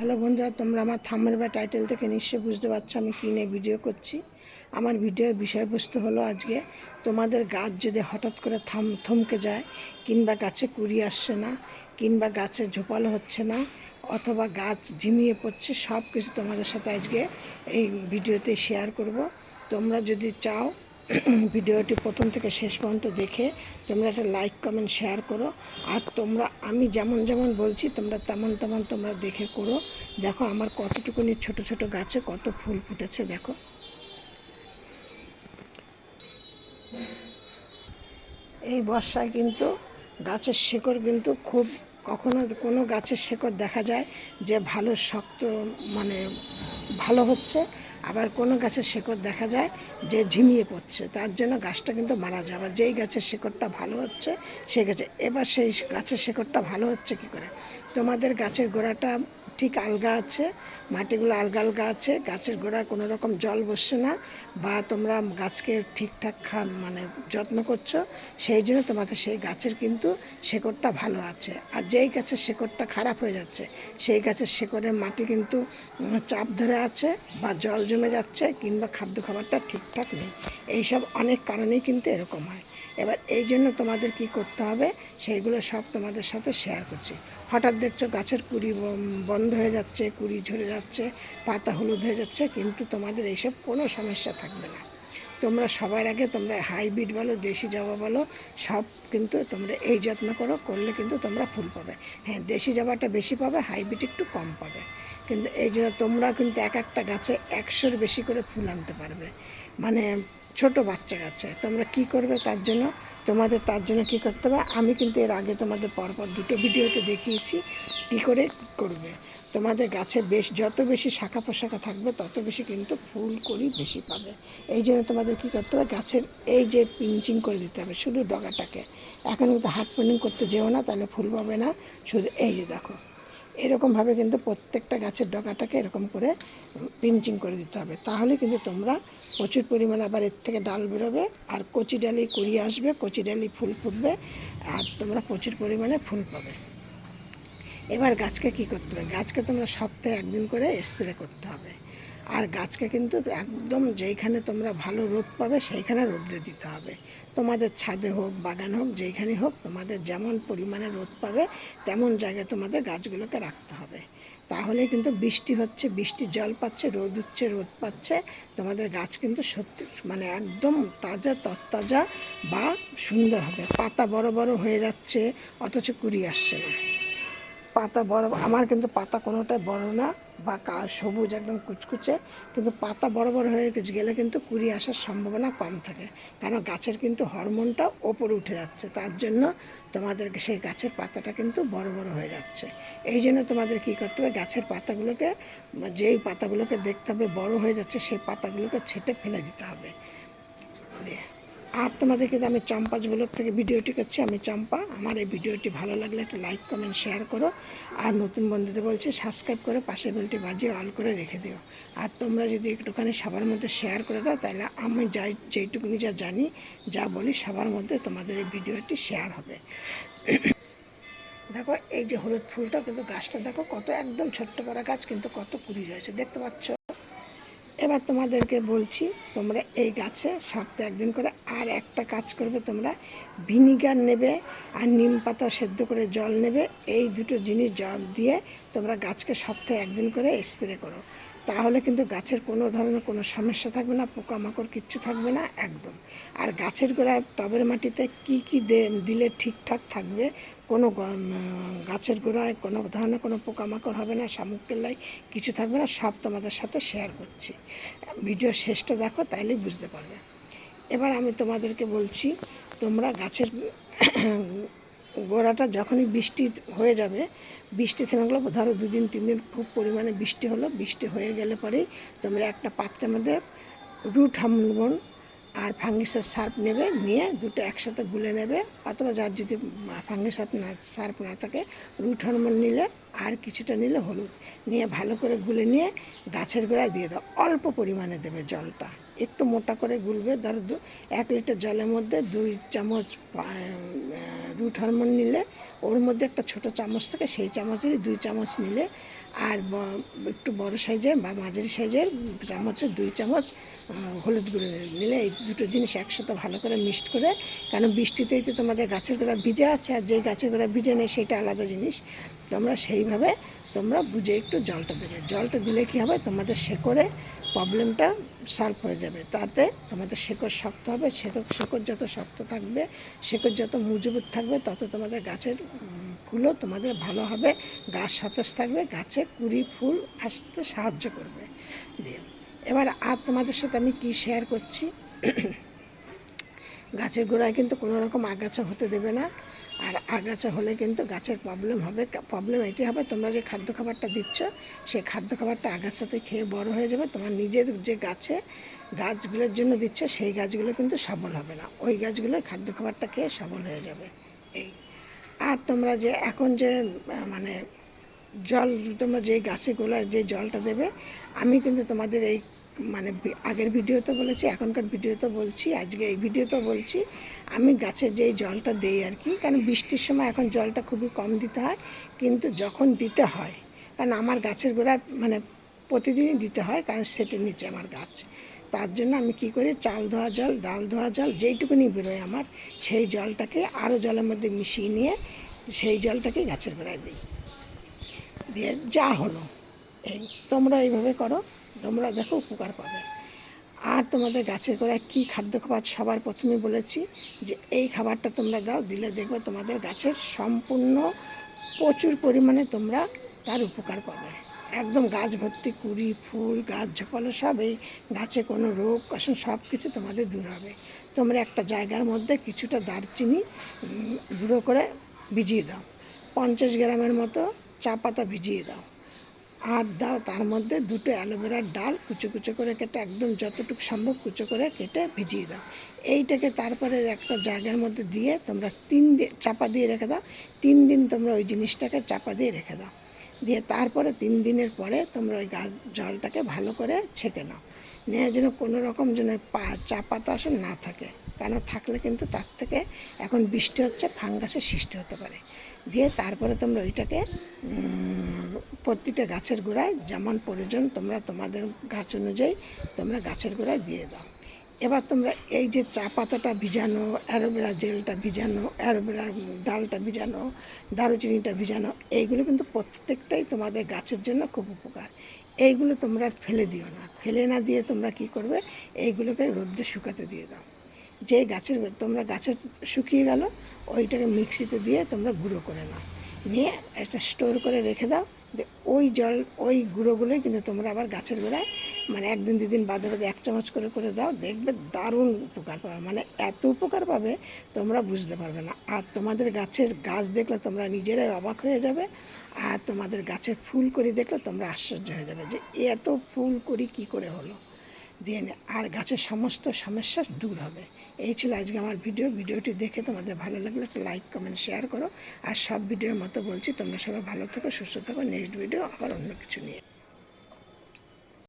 Hello বন্ধুরা, তোমরা আমার থাম্বনেল বা টাইটেল থেকে নিশ্চয়ই বুঝতে পারছো আমি কী নিয়ে ভিডিও করছি। আমার ভিডিওর বিষয়বস্তু হলো আজকে তোমাদের গাছ যদি হঠাৎ করে থমকে যায়, কিংবা গাছে কুড়ি আসছে না, কিংবা গাছে ঝোপালো হচ্ছে না, অথবা গাছ ঝিমিয়ে পড়ছে, সব কিছু তোমাদের সাথে আজকে এই ভিডিওতে শেয়ার করব। তোমরা যদি চাও ভিডিওটি প্রথম থেকে শেষ পর্যন্ত দেখে তোমরা একটা লাইক কমেন্ট শেয়ার করো। আর তোমরা আমি যেমন যেমন বলছি তোমরা তেমন তেমন তোমরা দেখে করো। দেখো আমার কতটুকুনি ছোট ছোট গাছে কত ফুল ফুটেছে। দেখো এই বর্ষায় কিন্তু গাছের শেকড় কিন্তু খুব, কখনো কোনো গাছের শেকড় দেখা যায় যে ভালো শক্ত, মানে ভালো হচ্ছে, আবার কোনো গাছের শেকড় দেখা যায় যে ঝিমিয়ে পড়ছে, তার জন্য গাছটা কিন্তু মারা যায়। আবার যেই গাছের শেকড়টা ভালো হচ্ছে সেই গাছে, এবার সেই গাছের শেকড়টা ভালো হচ্ছে কী করে? তোমাদের গাছের গোড়াটা ঠিক আলগা আছে, মাটিগুলো আলগা আলগা আছে, গাছের গোড়ায় কোনো রকম জল বসছে না, বা তোমরা গাছকে ঠিকঠাক মানে যত্ন করছো, সেই জন্য তোমাদের সেই গাছের কিন্তু শেকড়টা ভালো আছে। আর যেই গাছের শেকড়টা খারাপ হয়ে যাচ্ছে সেই গাছের শেকড়ের মাটি কিন্তু চাপ ধরে আছে, বা জল জমে যাচ্ছে, কিংবা খাদ্য খাবারটা ঠিকঠাক নেই। এইসব অনেক কারণেই কিন্তু এরকম হয়। এবার এই জন্য তোমাদের কি করতে হবে সেইগুলো সব তোমাদের সাথে শেয়ার করছি। হঠাৎ দেখছো গাছের কুড়ি বন্ধ হয়ে যাচ্ছে, কুড়ি ঝরে যাচ্ছে, পাতা হলুদ হয়ে যাচ্ছে, কিন্তু তোমাদের এইসব কোনো সমস্যা থাকবে না। তোমরা সবার আগে তোমরা হাইব্রিড বলো, দেশি জবা বলো, সব কিন্তু তোমরা এই যত্ন করো, করলে কিন্তু তোমরা ফুল পাবে। হ্যাঁ, দেশি জবাটা বেশি পাবে, হাইব্রিড একটু কম পাবে। কিন্তু এই জন্য তোমরা কিন্তু এক একটা গাছে 100-র বেশি করে ফুল আনতে পারবে, মানে ছোট বাচ্চা গাছে। তোমরা কি করবে তার জন্য কী করতে হবে, আমি কিন্তু এর আগে তোমাদের পরপর দুটো ভিডিওতে দেখিয়েছি কী করে করবে। তোমাদের গাছে যত বেশি শাখা প্রশাখা থাকবে তত বেশি কিন্তু ফুল করি বেশি পাবে। এই জন্য তোমাদের কী করতে হবে, গাছের এই যে পিঞ্চিং করে দিতে হবে শুধু ডগাটাকে। এখন কিন্তু হাত পিঞ্চিং করতে যেও না, তাহলে ফুল পাবে না। শুধু এই যে দেখো এরকমভাবে কিন্তু প্রত্যেকটা গাছের ডগাটাকে এরকম করে পিঞ্চিং করে দিতে হবে, তাহলে কিন্তু তোমরা প্রচুর পরিমাণে আবার এর থেকে ডাল বেরোবে, আর কচি ডালি কুড়িয়ে আসবে, কচি ডালি ফুল ফুটবে, আর তোমরা প্রচুর পরিমাণে ফুল পাবে। এবার গাছকে কী করতে হবে, গাছকে তোমরা সপ্তাহে একদিন করে স্প্রে করতে হবে। আর গাছকে কিন্তু একদম যেইখানে তোমরা ভালো রোদ পাবে সেইখানে রোদে দিতে হবে। তোমাদের ছাদে হোক, বাগান হোক, যেইখানে হোক, তোমাদের যেমন পরিমাণে রোদ পাবে তেমন জায়গায় তোমাদের গাছগুলোকে রাখতে হবে। তাহলে কিন্তু বৃষ্টি হচ্ছে, বৃষ্টির জল পাচ্ছে, রোদ উঠছে, রোদ পাচ্ছে, তোমাদের গাছ কিন্তু সত্যি মানে একদম তাজা তরতাজা বা সুন্দর হবে। পাতা বড় বড় হয়ে যাচ্ছে অথচ কুড়ি আসছে না। পাতা বড়, আমার কিন্তু পাতা কোনোটাই বড় না, বা সবুজ একদম কুচকুচে, কিন্তু পাতা বড় বড় হয়ে গেলে কিন্তু কুড়ি আসার সম্ভাবনা কম থাকে, কারণ গাছের কিন্তু হরমোনটা ওপরে উঠে যাচ্ছে, তার জন্য তোমাদেরকে সেই গাছের পাতাটা কিন্তু বড় বড় হয়ে যাচ্ছে। এই জন্য তোমাদের কী করতে হবে, গাছের পাতাগুলোকে, যেই পাতাগুলোকে দেখতে হবে বড় হয়ে যাচ্ছে সেই পাতাগুলোকে ছেঁটে ফেলে দিতে হবে। আর তোমাদের কিন্তু আমি চম্পাজ ব্লগ থেকে ভিডিওটি করছি, আমি চম্পা। আমার এই ভিডিওটি ভালো লাগলে একটা লাইক কমেন্ট শেয়ার করো, আর নতুন বন্ধুদের বলছি সাবস্ক্রাইব করে পাশের বেলটি বাজিয়ে অল করে রেখে দিও। আর তোমরা যদি একটুখানি সবার মধ্যে শেয়ার করে দাও, তাহলে আমি যেইটুকুনি যা জানি, যা বলি, সবার মধ্যে তোমাদের এই ভিডিওটি শেয়ার হবে। দেখো এই যে হলুদ ফুলটা, কিন্তু গাছটা দেখো কত একদম ছোট্ট বড় গাছ, কিন্তু কত কুড়ি রয়েছে দেখতে পাচ্ছ। এবার তোমাদেরকে বলছি, তোমরা এই গাছে সপ্তাহে একদিন করে আর একটা কাজ করবে, তোমরা ভিনিগার নেবে আর নিম পাতা সেদ্ধ করে জল নেবে, এই দুটো জিনিস জল দিয়ে তোমরা গাছকে সপ্তাহে একদিন করে স্প্রে করো। তাহলে কিন্তু গাছের কোনো ধরনের কোনো সমস্যা থাকবে না, পোকামাকড় কিচ্ছু থাকবে না একদম। আর গাছের গোড়ায় টবের মাটিতে কী কী দিলে ঠিকঠাক থাকবে, কোনো গাছের গোড়ায় কোনো ধরনের কোনো পোকামাকড় হবে না, শামুক কেল্লাই কিছু থাকবে না, সব তোমাদের সাথে শেয়ার করছি। ভিডিও শেষটা দেখো, তাইলেই বুঝতে পারবে। এবার আমি তোমাদেরকে বলছি, তোমরা গাছের গোড়াটা যখনই বৃষ্টি হয়ে যাবে, বৃষ্টি থেমে গেলো, ধরো 2-3 দিন খুব পরিমাণে বৃষ্টি হলো, বৃষ্টি হয়ে গেলে পরেই তোমরা একটা পাত্রের মধ্যে রুট হরমোন আর ফাঙ্গিসাইড সার্ফ নেবে, নিয়ে দুটো একসাথে গুলে নেবে, অথবা যার যদি ফাঙ্গিসাইড সার্ফ না থাকে, রুট হরমোন নিলে আর কিছুটা নিলে হলুদ নিয়ে ভালো করে গুলে নিয়ে গাছের গোড়ায় দিয়ে দাও। অল্প পরিমাণে দেবে জলটা, একটু মোটা করে গুলবে। ধরো 1 লিটার জলের মধ্যে 2 চামচ রুট হরমোন নিলে ওর মধ্যে একটা ছোট চামচ থাকে, সেই চামচেরই 2 চামচ নিলে, আর একটু বড় সাইজের বা মাঝারি সাইজের চামচের 2 চামচ হলুদ গুঁড়ো নিলে এই দুটো জিনিস একসাথে ভালো করে মিক্সড করে, কারণ বৃষ্টিতেই তো তোমাদের গাছের গোড়া ভিজে আছে, আর যেই গাছের গোড়া ভিজে নেই সেটা আলাদা জিনিস। তোমরা সেইভাবে তোমরা বুঝে একটু জলটা দেবে। জলটা দিলে কী হবে, তোমাদের শেকড়ে প্রবলেমটা সলভ হয়ে যাবে। তাতে তোমাদের শেকড় শক্ত হবে। শেকড় যত শক্ত থাকবে, শেকড় যত মজবুত থাকবে, তত তোমাদের গাছের গুলো তোমাদের ভালো হবে, গাছ সতেজ থাকবে, গাছে কুড়ি ফুল আসতে সাহায্য করবে। দিয়ে এবার আর তোমাদের সাথে আমি কি শেয়ার করছি, গাছের গোড়ায় কিন্তু কোনো রকম আগাছা হতে দেবে না। আর আগাছা হলে কিন্তু গাছের প্রবলেম হবে। প্রবলেম এটি হবে, তোমরা যে খাদ্য খাবারটা দিচ্ছ সেই খাদ্য খাবারটা আগাছাতে খেয়ে বড় হয়ে যাবে। তোমার নিজের যে গাছগুলোর জন্য দিচ্ছ সেই গাছগুলো কিন্তু সবল হবে না, ওই গাছগুলো খাদ্য খাবারটা খেয়ে সবল হয়ে যাবে। এই আর তোমরা যে এখন যে মানে জল, তোমরা যে গাছে গোলায় যে জলটা দেবে, আমি কিন্তু তোমাদের এই মানে আগের ভিডিওতে বলেছি, এখনকার ভিডিওতে বলছি, আজকে এই ভিডিওতে বলছি, আমি গাছের যেই জলটা দেই আর কি, কারণ বৃষ্টির সময় এখন জলটা খুবই কম দিতে হয়, কিন্তু যখন দিতে হয়, কারণ আমার গাছের গোড়ায় মানে প্রতিদিনই দিতে হয়, কারণ সেটের নিচে আমার গাছ, তার জন্য আমি কি করি, চাল ধোয়া জল, ডাল ধোয়া জল যেইটুকুনি বেরোয় আমার, সেই জলটাকে আরও জলের মধ্যে মিশিয়ে নিয়ে সেই জলটাকে গাছের গোড়ায় দিই। দিয়ে যা হলো এই তোমরা এইভাবে করো, তোমরা দেখো উপকার পাবে। আর তোমাদের গাছের গোড়ায় কী খাদ্য খাবার সবার প্রথমে বলেছি যে এই খাবারটা তোমরা দাও, দিলে দেখবে তোমাদের গাছের সম্পূর্ণ প্রচুর পরিমাণে তোমরা তার উপকার পাবে। একদম গাছ ভর্তি কুড়ি ফুল, গাছ ঝোপালো সব, এই গাছে কোনো রোগ কষণ সব কিছু তোমাদের দূর হবে। তোমরা একটা জায়গার মধ্যে কিছুটা দারচিনি গুঁড়ো করে ভিজিয়ে দাও, 50 গ্রামের মতো চা পাতা ভিজিয়ে দাও, আর দাও তার মধ্যে 2টো অ্যালোভেরার ডাল কুচো কুচো করে কেটে, একদম যতটুকু সম্ভব কুচো করে কেটে ভিজিয়ে দাও। এইটাকে তারপরে একটা জায়গার মধ্যে দিয়ে তোমরা 3 দিন চাপা দিয়ে রেখে দাও। 3 দিন তোমরা ওই জিনিসটাকে চাপা দিয়ে রেখে দাও। দিয়ে তারপরে 3 দিনের পরে তোমরা ওই জলটাকে ভালো করে ছেঁকে নাও, নেওয়ার জন্য কোনো রকম যেন চা পাতা আসন না থাকে, কেন থাকলে কিন্তু তার থেকে, এখন বৃষ্টি হচ্ছে, ফাঙ্গাসের সৃষ্টি হতে পারে। দিয়ে তারপরে তোমরা ওইটাকে প্রতিটা গাছের গোড়ায় যেমন প্রয়োজন তোমরা তোমাদের গাছ অনুযায়ী তোমরা গাছের গোড়ায় দিয়ে দাও। এবার তোমরা এই যে চা পাতাটা ভিজানো, অ্যালোভেরা জেলটা ভিজানো, অ্যালোভেরার ডালটা ভিজানো, দারুচিনিটা ভিজানো, এইগুলো কিন্তু প্রত্যেকটাই তোমাদের গাছের জন্য খুব উপকার। এইগুলো তোমরা ফেলে দিও না, ফেলে না দিয়ে তোমরা কি করবে, এইগুলোকে রোদ্রে শুকাতে দিয়ে দাও। যে গাছের তোমরা গাছের শুকিয়ে গেল, ওইটাকে মিক্সিতে দিয়ে তোমরা গুঁড়ো করে নাও, নিয়ে একটা স্টোর করে রেখে দাও। ওই জল ওই গুঁড়োগুলোই কিন্তু তোমরা আবার গাছের গোড়ায় মানে 1 দিন 2 দিন বাদে বাদে 1 চামচ করে করে দাও, দেখবে দারুণ উপকার পাবে, মানে এত উপকার পাবে তোমরা বুঝতে পারবে না। আর তোমাদের গাছের গাছ দেখলে তোমরা নিজেরাই অবাক হয়ে যাবে, আর তোমাদের গাছের ফুল করি দেখলে তোমরা আশ্চর্য হয়ে যাবে যে এত ফুল করি কী করে হলো। দিয়ে আর গাছের সমস্ত সমস্যা দূর হবে। এই ছিল আজকে আমার ভিডিওটি দেখে তোমাদের ভালো লাগলে একটা লাইক কমেন্ট শেয়ার করো। আর সব ভিডিওর মতো বলছি, তোমরা সবাই ভালো থেকো, সুস্থ থাকো। নেক্সট ভিডিও আবার অন্য কিছু নিয়ে।